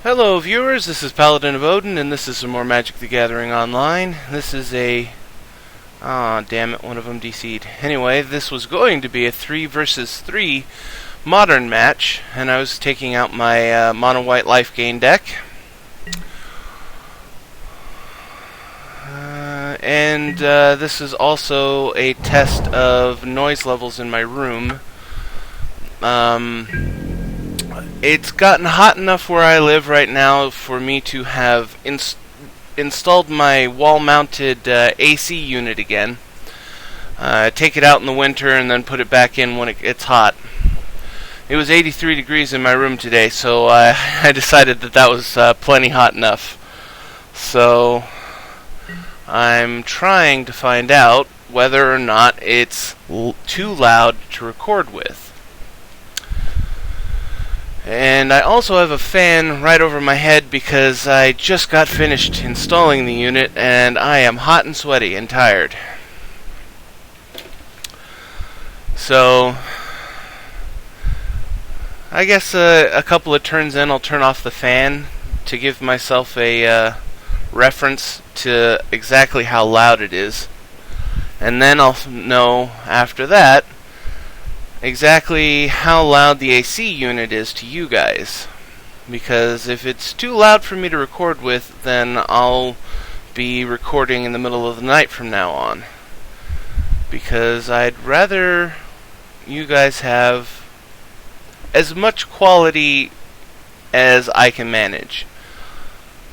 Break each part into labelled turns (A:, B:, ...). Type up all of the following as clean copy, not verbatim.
A: Hello viewers, this is Paladin of Odin, and this is some more Magic the Gathering Online. This is a... Aw, damn it, one of them DC'd. Anyway, this was going to be a 3 versus 3 modern match, and I was taking out my mono-white life gain deck. This is also a test of noise levels in my room. It's gotten hot enough where I live right now for me to have installed my wall-mounted AC unit again. Take it out in the winter and then put it back in when it gets hot. It was 83 degrees in my room today, so I decided that was plenty hot enough. So I'm trying to find out whether or not it's too loud to record with. And I also have a fan right over my head because I just got finished installing the unit and I am hot and sweaty and tired. So I guess a couple of turns in I'll turn off the fan to give myself a reference to exactly how loud it is. And then I'll know after that exactly how loud the AC unit is to you guys. Because if it's too loud for me to record with, then I'll be recording in the middle of the night from now on. Because I'd rather you guys have as much quality as I can manage.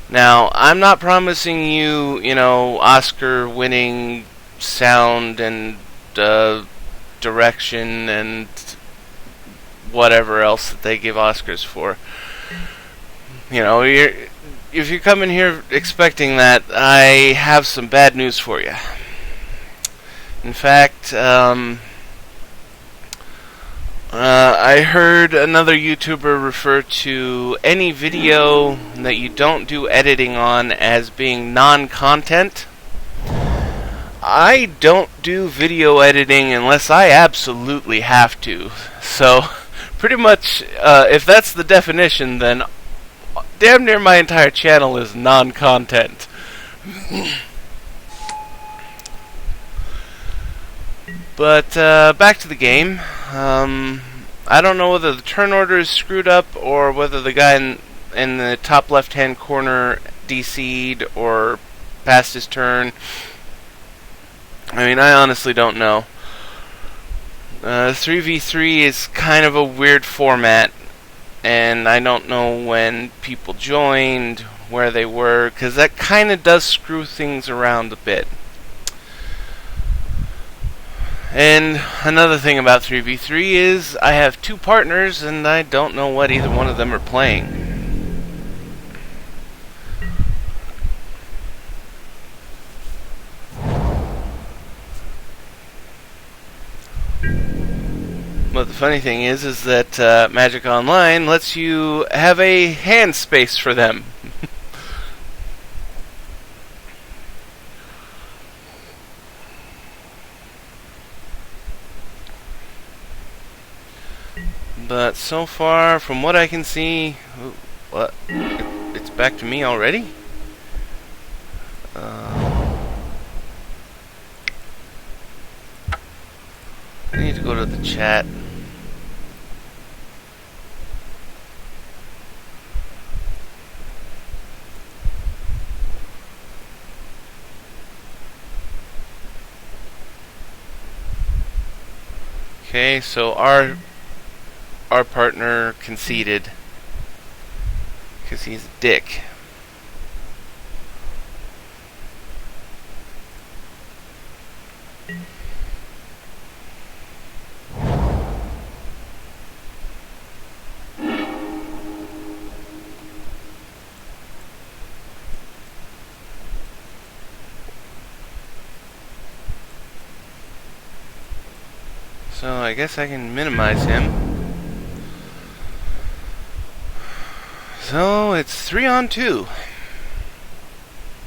A: Now, I'm not promising you, Oscar-winning sound and direction and whatever else that they give Oscars for. If you come in here expecting that, I have some bad news for you. In fact, I heard another YouTuber refer to any video that you don't do editing on as being non-content. I don't do video editing unless I absolutely have to. So, pretty much, if that's the definition, then damn near my entire channel is non-content. But, back to the game. I don't know whether the turn order is screwed up or whether the guy in the top left-hand corner DC'd or passed his turn. I honestly don't know. 3v3 is kind of a weird format, and I don't know when people joined, where they were, because that kind of does screw things around a bit. And another thing about 3v3 is I have 2 partners, and I don't know what either one of them are playing. But the funny thing is that Magic Online lets you have a hand space for them. But so far, from what I can see... What? It's back to me already? I need to go to the chat. Okay, so our partner conceded because he's a dick. So I guess I can minimize him. So it's 3-on-2.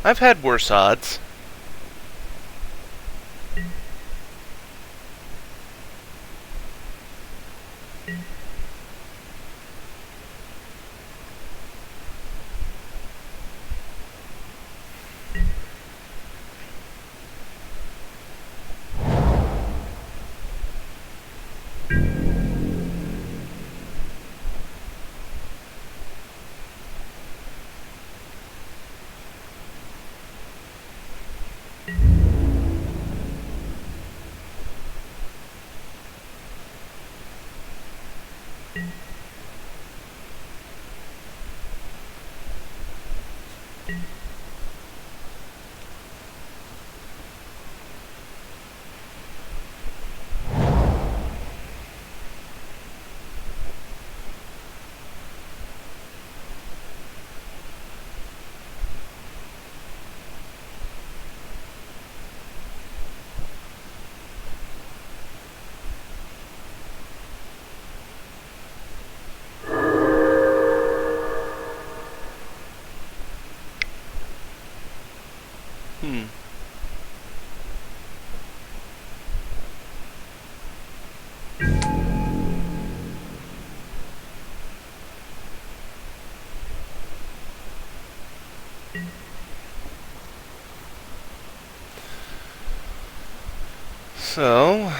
A: I've had worse odds. So,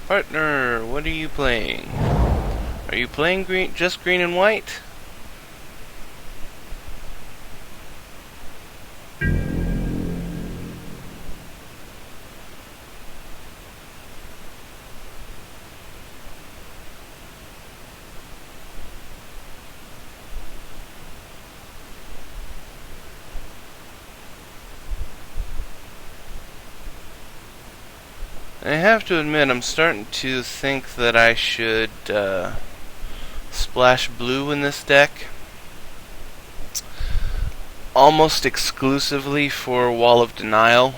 A: partner, what are you playing? Are you playing just green and white? I have to admit, I'm starting to think that I should splash blue in this deck. Almost exclusively for Wall of Denial.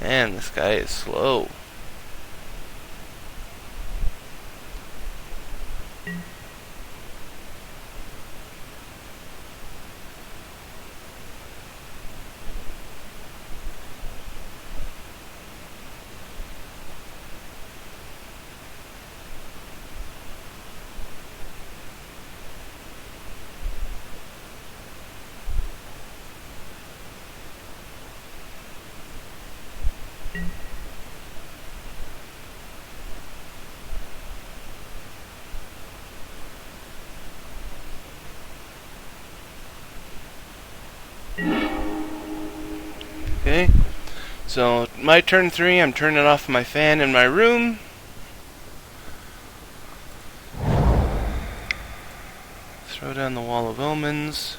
A: Man, this guy is slow. Okay, so my turn 3, I'm turning off my fan in my room. Throw down the Wall of Omens.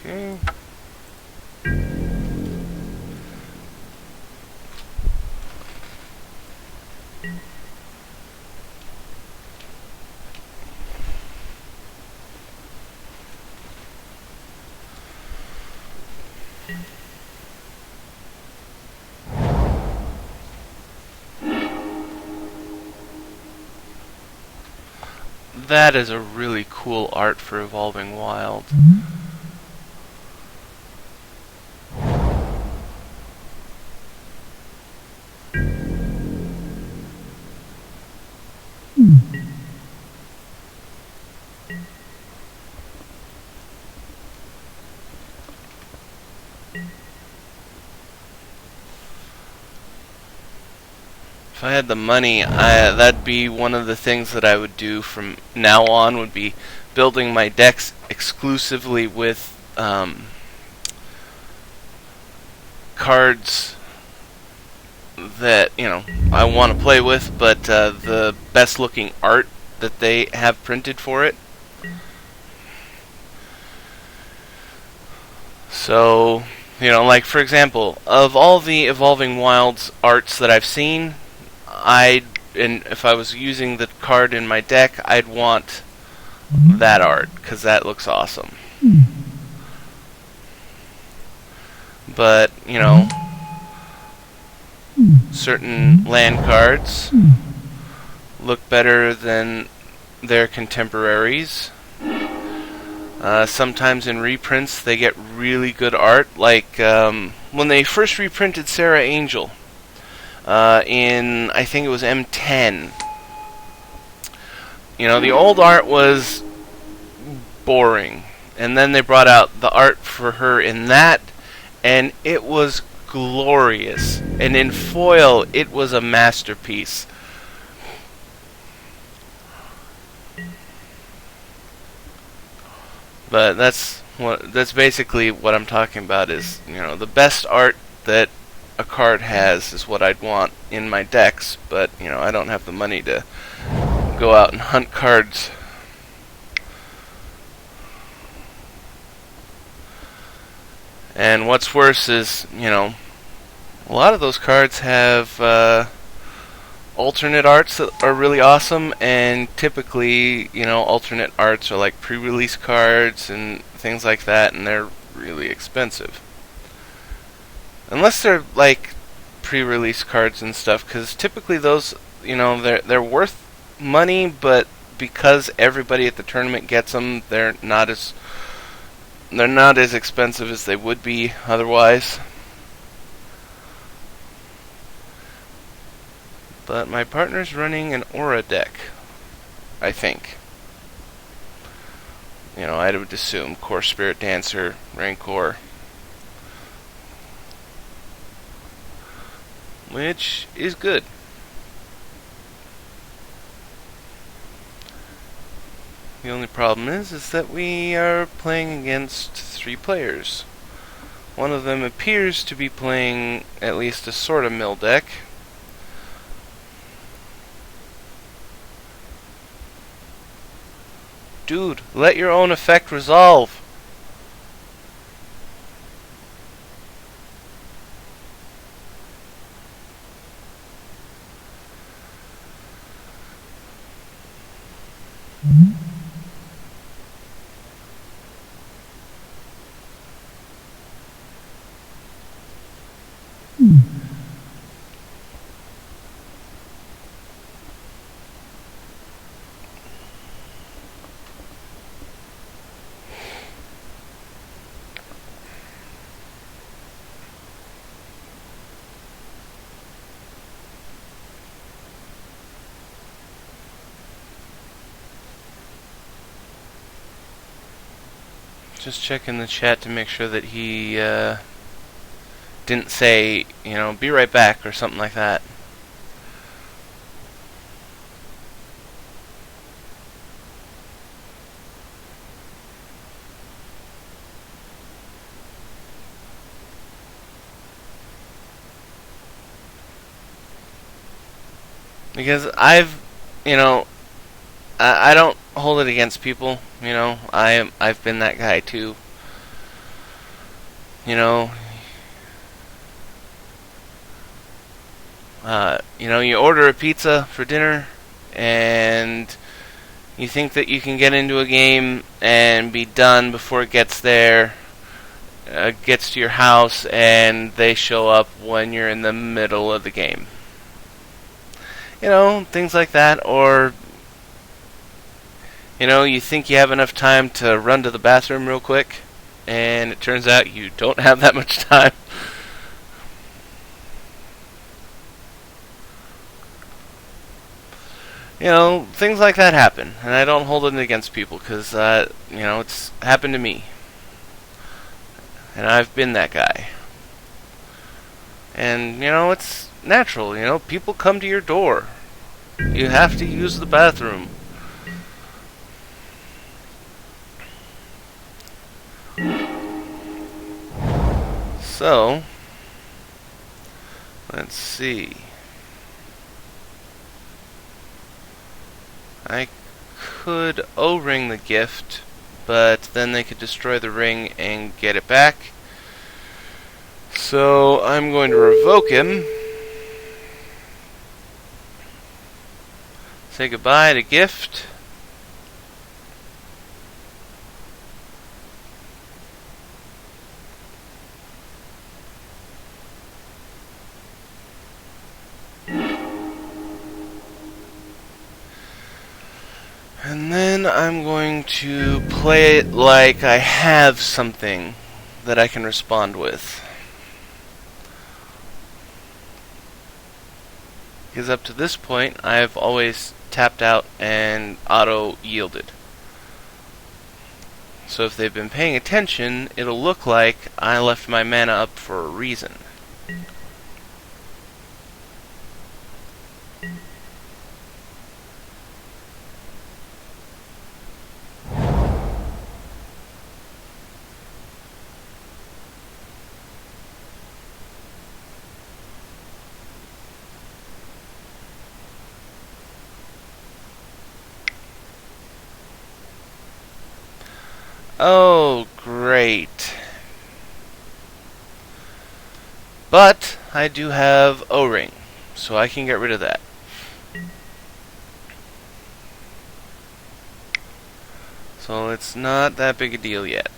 A: Okay. That is a really cool art for Evolving Wild. If I had the money, that'd be one of the things that I would do from now on, would be building my decks exclusively with cards that, you know, I want to play with, but the best looking art that they have printed for it. So, you know, like for example, of all the Evolving Wilds arts that I've seen, and if I was using the card in my deck, I'd want that art, because that looks awesome. But, you know, certain land cards look better than their contemporaries. Sometimes in reprints they get really good art, like when they first reprinted Sarah Angel in, I think it was M10. You know, the old art was boring, and then they brought out the art for her in that, and it was glorious. And in foil, it was a masterpiece. But that's basically what I'm talking about. Is, you know, the best art that a card has is what I'd want in my decks. But, you know, I don't have the money to go out and hunt cards. And what's worse is, you know, a lot of those cards have alternate arts that are really awesome, and typically, you know, alternate arts are like pre-release cards and things like that, and they're really expensive. Unless they're like pre-release cards and stuff, because typically those, you know, they're worth money, but because everybody at the tournament gets them, they're not as expensive as they would be otherwise. But my partner's running an Aura deck, I think. You know, I would assume Core Spirit Dancer, Rancor, which is good. The only problem is that we are playing against 3 players. One of them appears to be playing at least a sort of mill deck. Dude, let your own effect resolve. Just checking the chat to make sure that he didn't say, you know, be right back or something like that. Because you know, I don't hold it against people. You know, I've been that guy too. You know, you order a pizza for dinner, and you think that you can get into a game and be done before it gets there, gets to your house, and they show up when you're in the middle of the game. You know, things like that. Or, you know, you think you have enough time to run to the bathroom real quick, and it turns out you don't have that much time. You know, things like that happen, and I don't hold it against people, because, you know, it's happened to me. And I've been that guy. And, you know, it's natural, you know, people come to your door. You have to use the bathroom. So, let's see. I could O-ring the gift, but then they could destroy the ring and get it back. So I'm going to revoke him. Say goodbye to gift. And then then I'm going to play it like I have something that I can respond with. Because up to this point, I've always tapped out and auto-yielded. So if they've been paying attention, it'll look like I left my mana up for a reason. Oh, great. But I do have O-Ring, so I can get rid of that. So it's not that big a deal yet.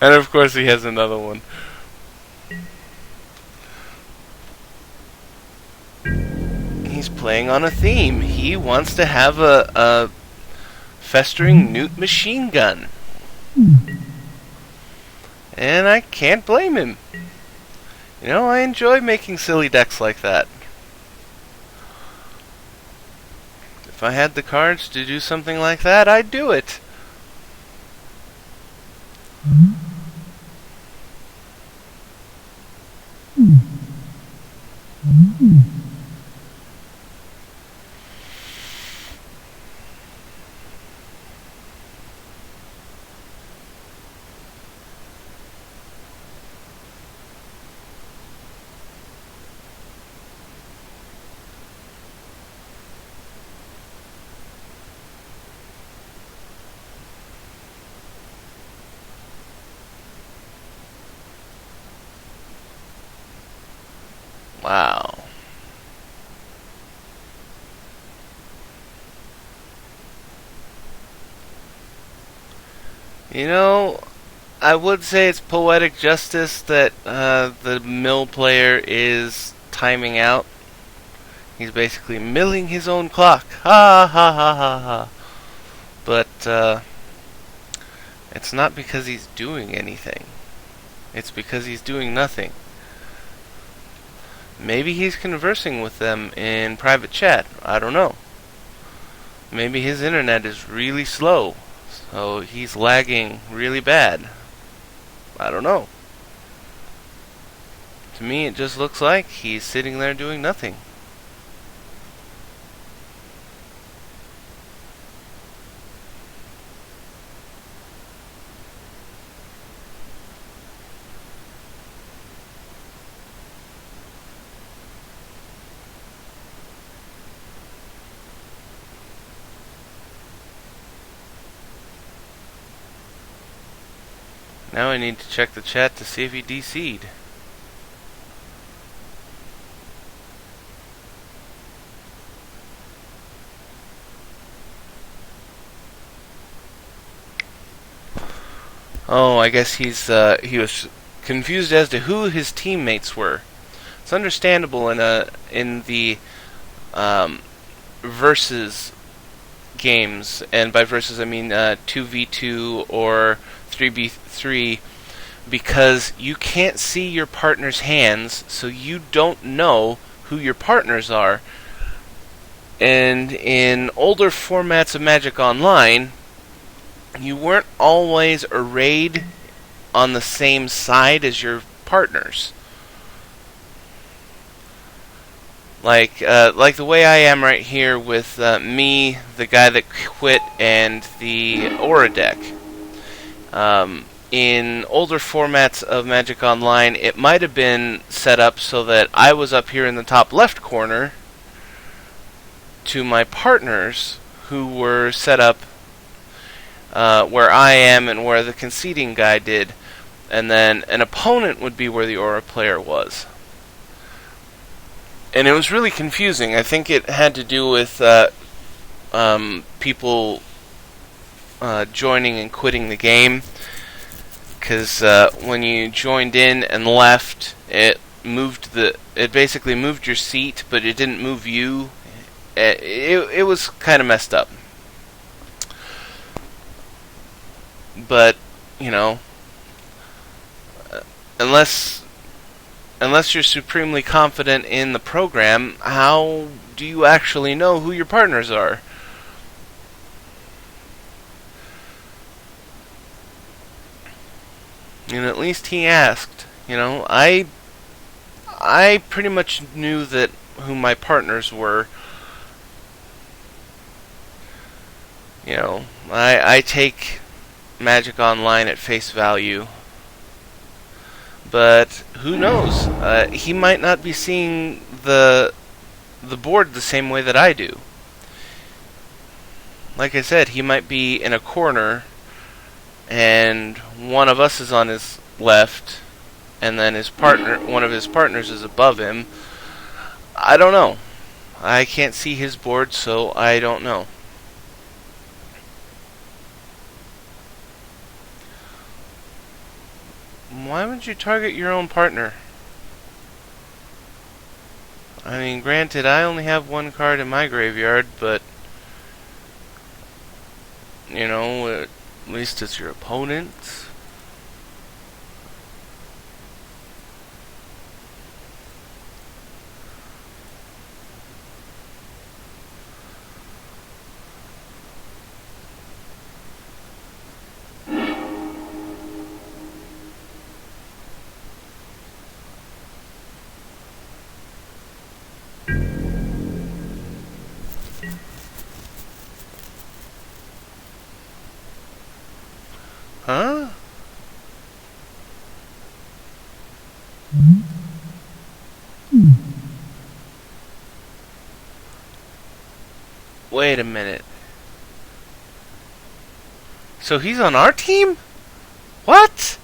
A: And of course he has another one. He's playing on a theme. He wants to have a festering newt machine gun. And I can't blame him. You know, I enjoy making silly decks like that. If I had the cards to do something like that, I'd do it. Wow. You know, I would say it's poetic justice that the mill player is timing out. He's basically milling his own clock. Ha ha ha ha ha. But it's not because he's doing anything. It's because he's doing nothing. Maybe he's conversing with them in private chat. I don't know. Maybe his internet is really slow, so he's lagging really bad. I don't know. To me, it just looks like he's sitting there doing nothing. Now I need to check the chat to see if he DC'd. Oh, I guess he was confused as to who his teammates were. It's understandable in the versus games, and by versus I mean 2v2 or 3v3, because you can't see your partner's hands, so you don't know who your partners are. And in older formats of Magic Online, you weren't always arrayed on the same side as your partners. Like the way I am right here with me, the guy that quit, and the Aura deck. In older formats of Magic Online, it might have been set up so that I was up here in the top left corner to my partners, who were set up where I am and where the conceding guy did. and then an opponent would be where the Aura player was. And it was really confusing. I think it had to do with people joining and quitting the game, because when you joined in and left, it basically moved your seat, but it didn't move you. It was kind of messed up. But unless you're supremely confident in the program, how do you actually know who your partners are? And at least he asked. I pretty much knew that who my partners were. I take Magic Online at face value. But who knows? He might not be seeing the board the same way that I do. Like I said, he might be in a corner, and one of us is on his left, and then one of his partners is above him. I don't know. I can't see his board, so I don't know. Why would you target your own partner? I mean, granted, I only have one card in my graveyard, but at least it's your opponent. Huh? Wait a minute. So he's on our team? What?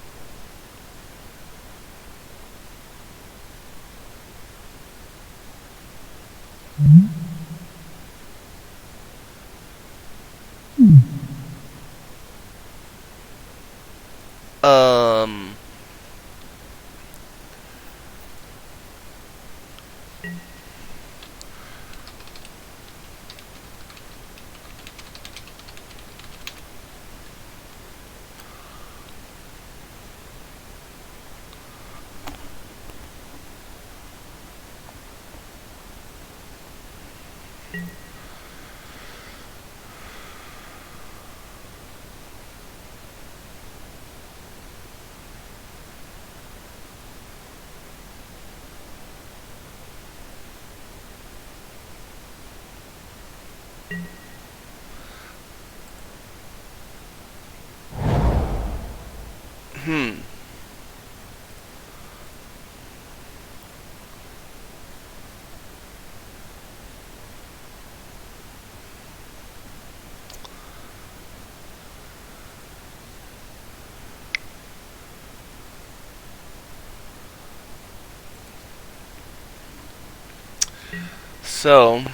A: So,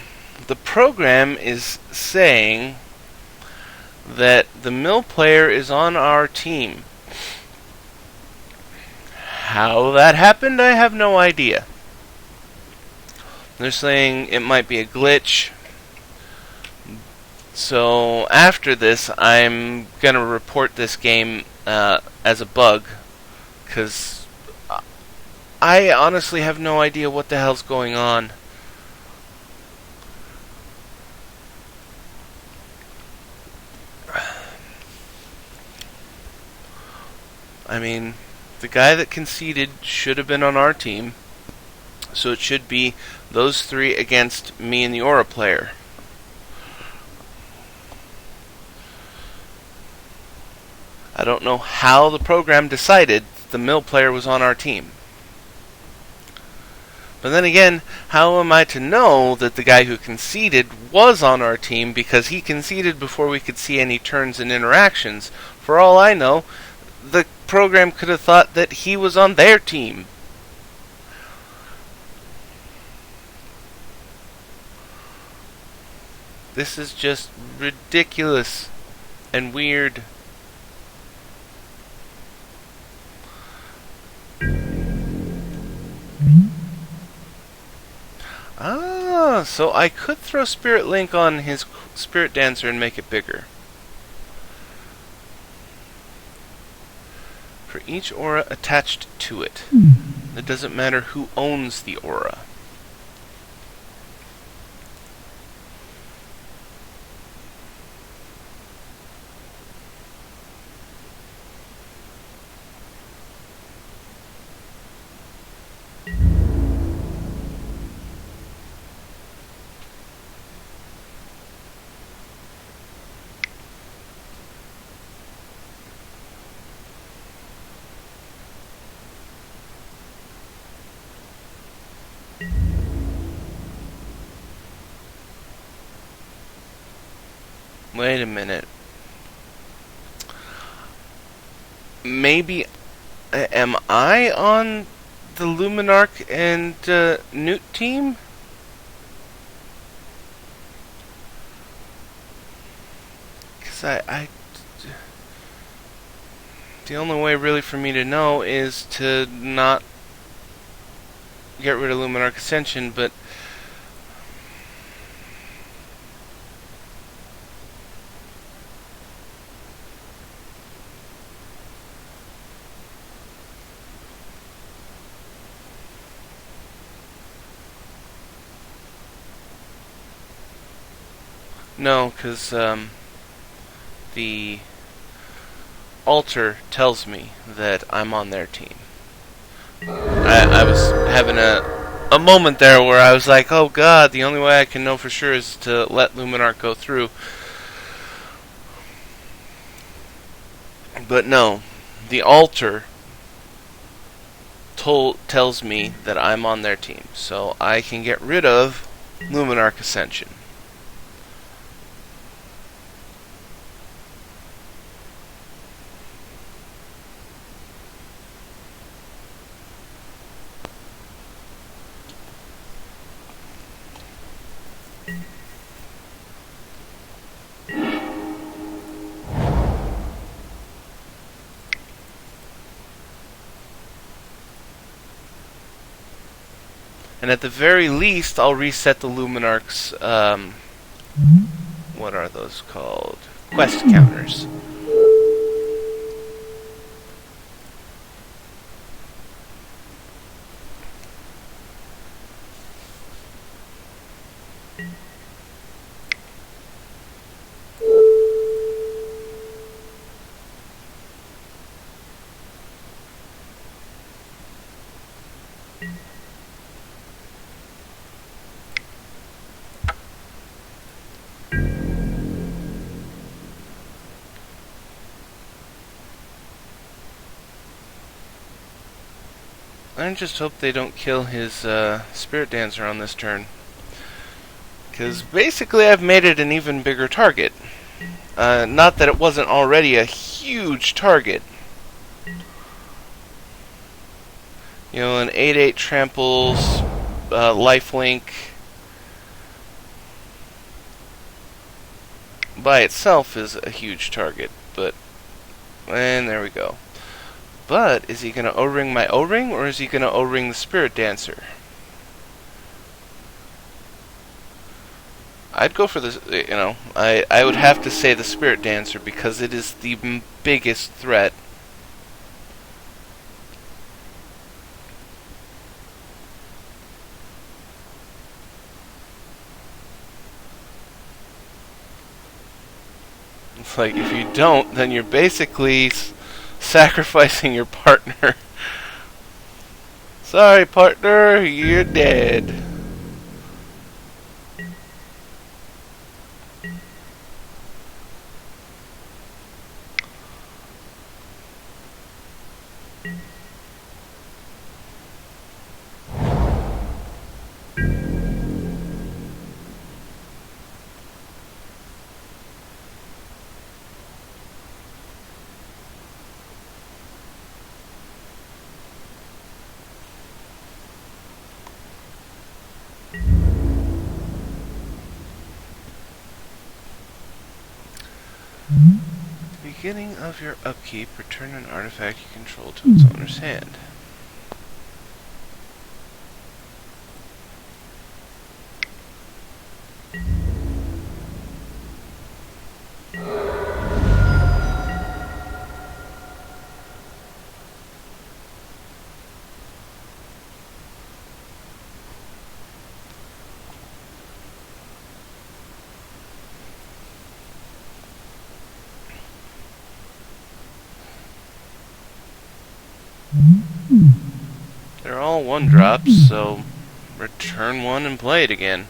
A: the program is saying that the mill player is on our team. How that happened, I have no idea. They're saying it might be a glitch. So, after this, I'm going to report this game as a bug, because I honestly have no idea what the hell's going on. I mean, the guy that conceded should have been on our team, so it should be those three against me and the Aura player. I don't know how the program decided the mill player was on our team. But then again, how am I to know that the guy who conceded was on our team, because he conceded before we could see any turns and interactions? For all I know, the program could have thought that he was on their team. This is just ridiculous and weird. Ah, so I could throw Spirit Link on his Spirit Dancer and make it bigger. For each aura attached to it. It doesn't matter who owns the aura. Wait a minute. Maybe am I on the Luminarch and Newt team? Because the only way really for me to know is to not get rid of Luminarch Ascension, but no, because the altar tells me that I'm on their team. I was having a moment there where I was like, oh god, the only way I can know for sure is to let Luminarch go through. But no, the altar tells me that I'm on their team, so I can get rid of Luminarch Ascension. And at the very least, I'll reset the Luminarch's, what are those called? Quest counters. I just hope they don't kill his Spirit Dancer on this turn. Because basically I've made it an even bigger target. Not that it wasn't already a huge target. You know, an 8/8 tramples, lifelink by itself is a huge target, but, and there we go. But, is he going to O-ring my O-ring, or is he going to O-ring the Spirit Dancer? I'd go for the, you know, I would have to say the Spirit Dancer, because it is the biggest threat. It's like, if you don't, then you're basically sacrificing your partner. Sorry, partner, you're dead. beginning of your upkeep, return an artifact you control to its owner's hand. They're all 1-drops, so return one and play it again.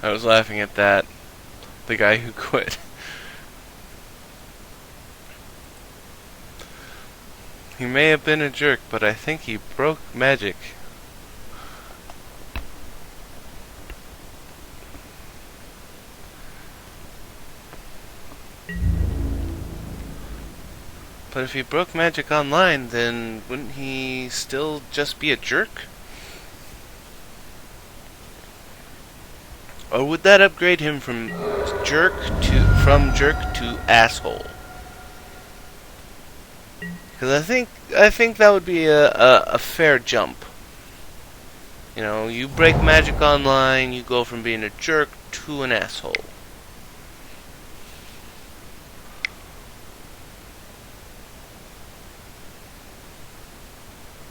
A: I was laughing at that. The guy who quit. He may have been a jerk, but I think he broke magic. But if he broke magic online, then wouldn't he still just be a jerk? Or would that upgrade him from jerk to asshole? Because I think that would be a fair jump. You know, you break magic online, you go from being a jerk to an asshole.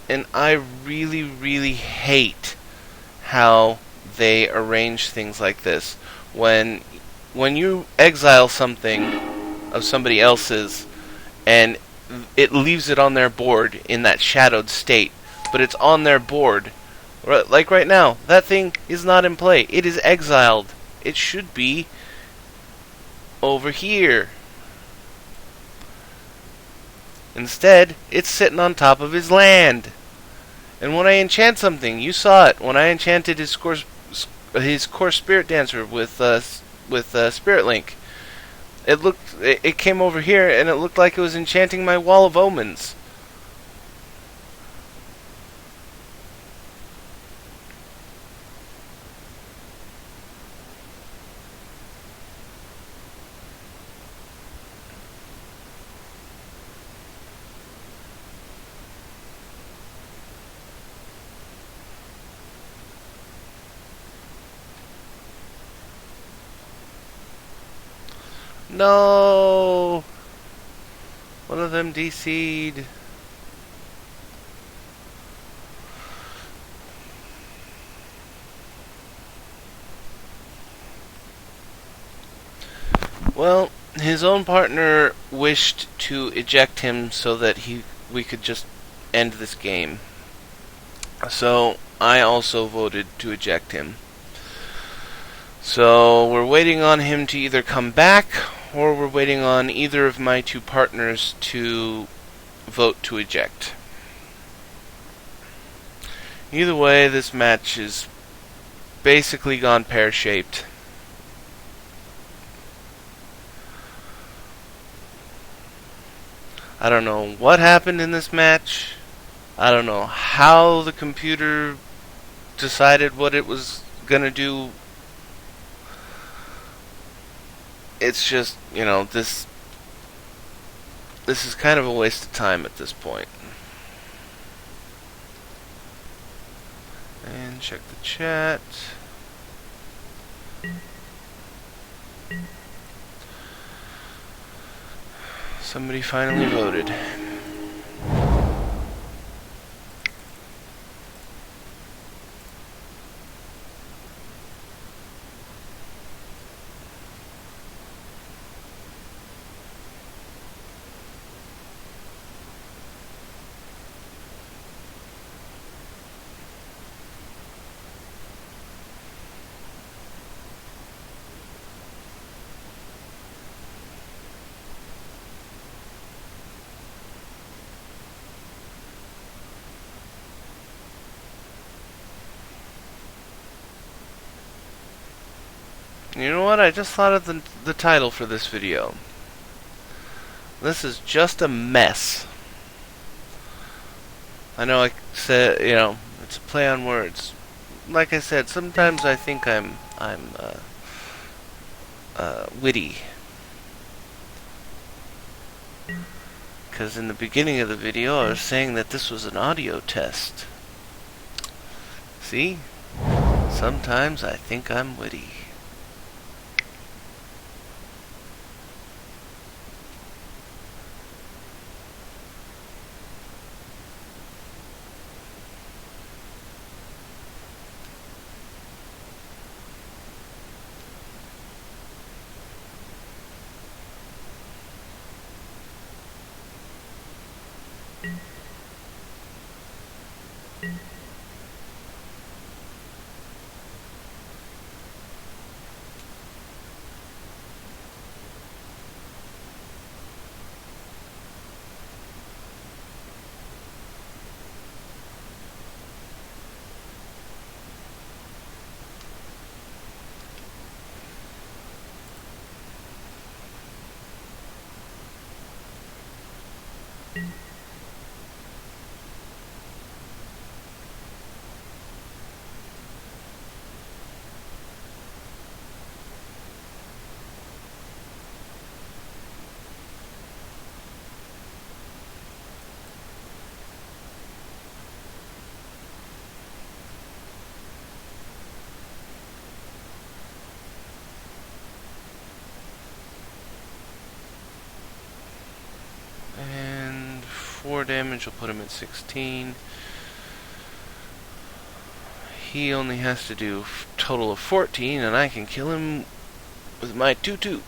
A: And I really, really hate how they arrange things like this. When you exile something of somebody else's and it leaves it on their board in that shadowed state, but it's on their board. Like right now, that thing is not in play. It is exiled. It should be over here. Instead, it's sitting on top of his land. And when I enchant something, you saw it. When I enchanted his core spirit dancer with Spirit Link, it came over here and it looked like it was enchanting my wall of omens. No! One of them DC'd. Well, his own partner wished to eject him so that we could just end this game. So I also voted to eject him. So we're waiting on him to either come back or we're waiting on either of my two partners to vote to eject. Either way, this match is basically gone pear-shaped. I don't know what happened in this match. I don't know how the computer decided what it was gonna do. It's just, this is kind of a waste of time at this point. And check the chat. Somebody finally voted. You know what? I just thought of the title for this video. This is just a mess. I know I said, it's a play on words. Like I said, sometimes I think I'm witty. Because in the beginning of the video, I was saying that this was an audio test. See? Sometimes I think I'm witty. And 4 damage will put him at 16. He only has to do a total of 14, and I can kill him with my 2-2.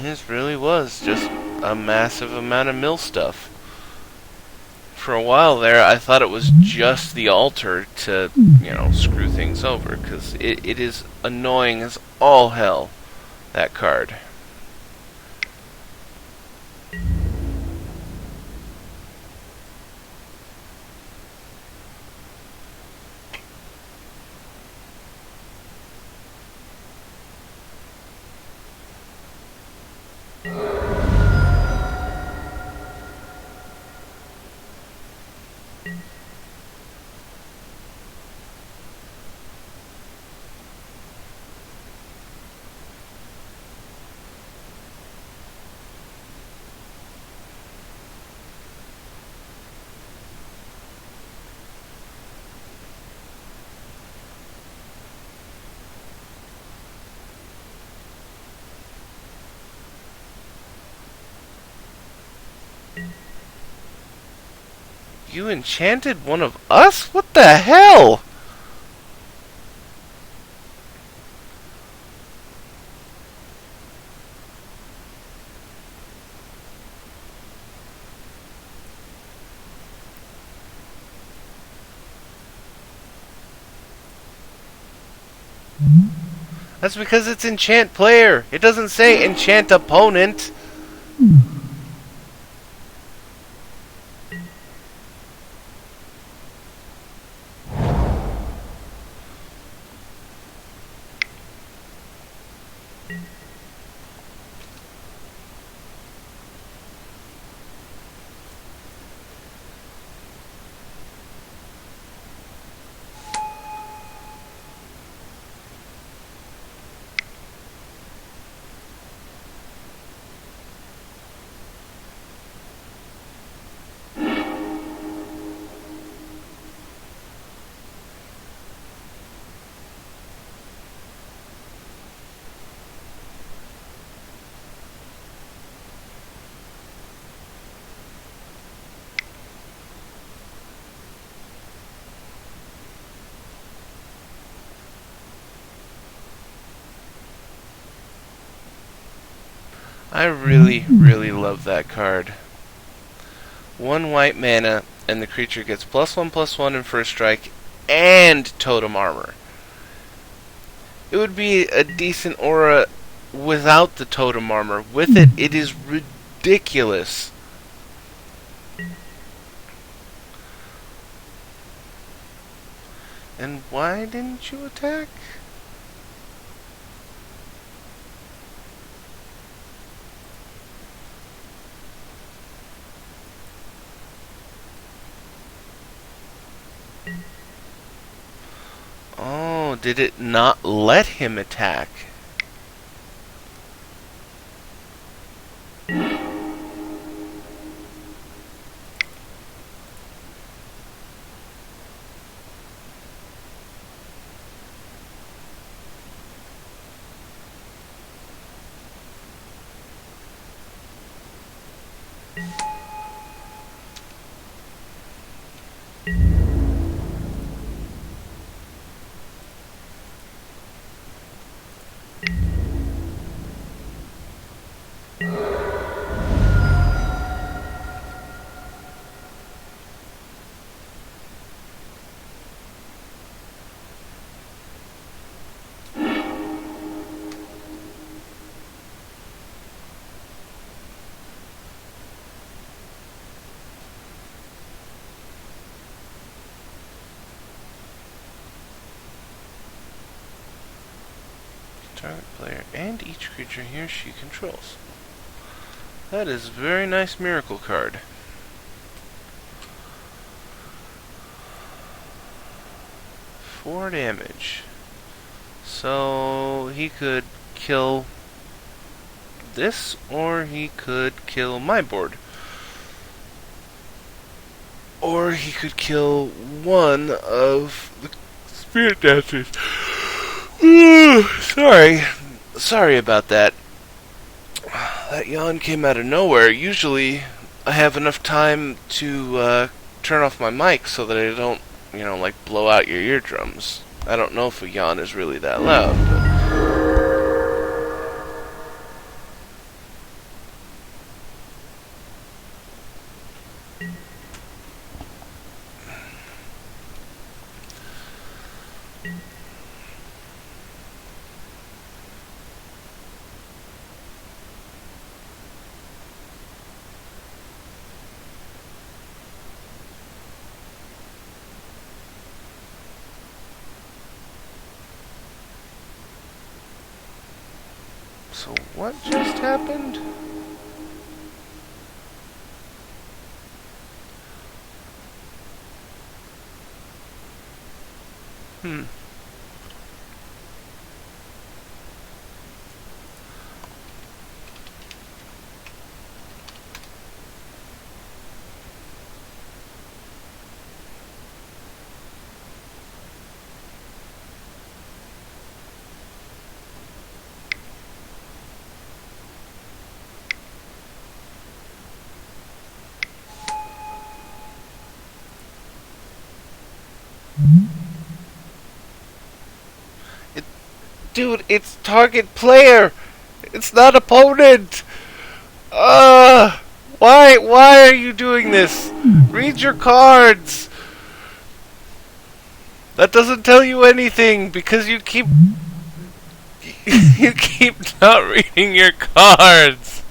A: His really was just a massive amount of mill stuff. For a while there, I thought it was just the altar to, screw things over, because it is annoying as all hell, that card. You enchanted one of us? What the hell? That's because it's enchant player. It doesn't say enchant opponent. I really, really love that card. 1 white mana, and the creature gets +1/+1 in first strike, and totem armor. It would be a decent aura without the totem armor. With it, it is ridiculous. And why didn't you attack? Oh, did it not let him attack? Target player and each creature he or she controls. That is a very nice miracle card. 4 damage. So he could kill this, or he could kill my board. Or he could kill one of the spirit dancers. Sorry about that. That yawn came out of nowhere. Usually I have enough time to turn off my mic so that I don't, like blow out your eardrums. I don't know if a yawn is really that loud, but so what just happened? Dude, it's target player. It's not opponent. Why are you doing this? Read your cards. That doesn't tell you anything because you keep you keep not reading your cards.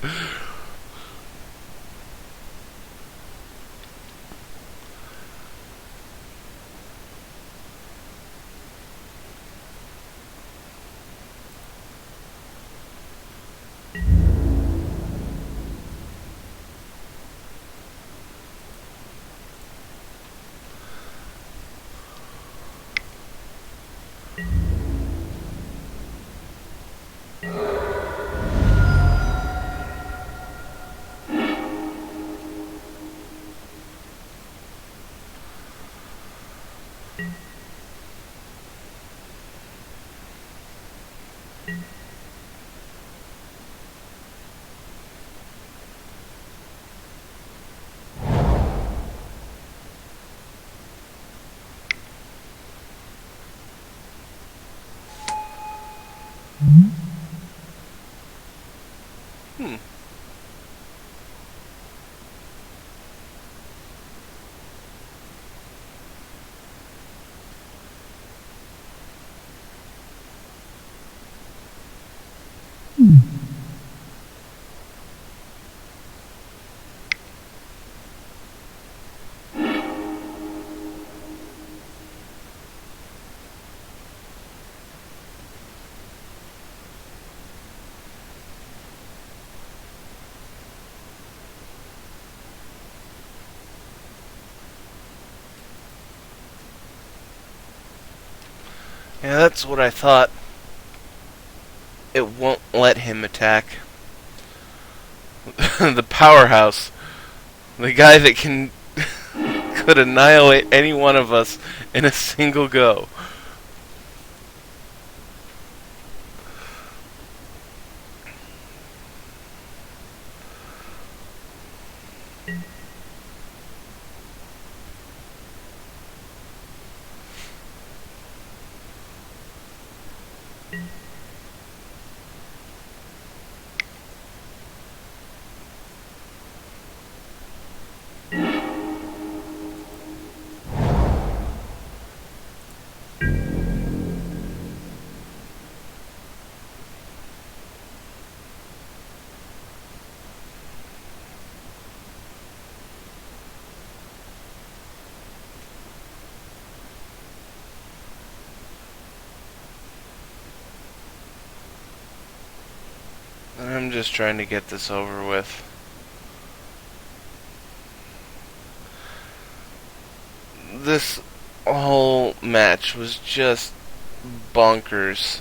A: Hmm. Yeah, that's what I thought. It won't let him attack. The powerhouse. The guy that could annihilate any one of us in a single go. I'm just trying to get this over with. This whole match was just bonkers.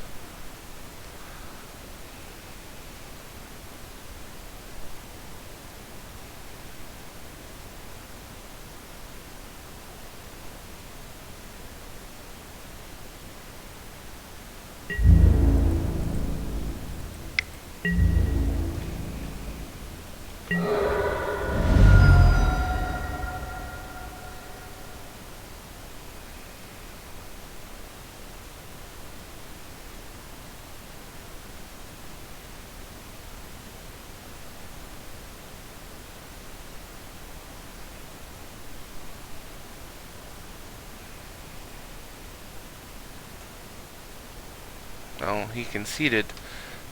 A: Oh, he conceded.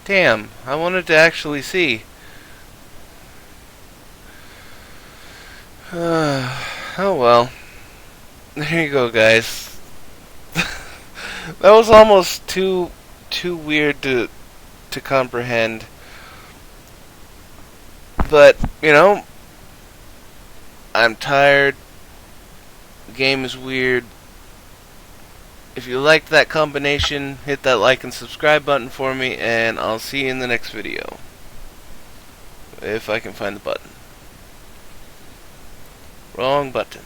A: Damn, I wanted to actually see. Oh well. There you go, guys. That was almost too weird to comprehend. But, I'm tired. The game is weird. If you liked that combination, hit that like and subscribe button for me, and I'll see you in the next video. If I can find the button. Wrong button.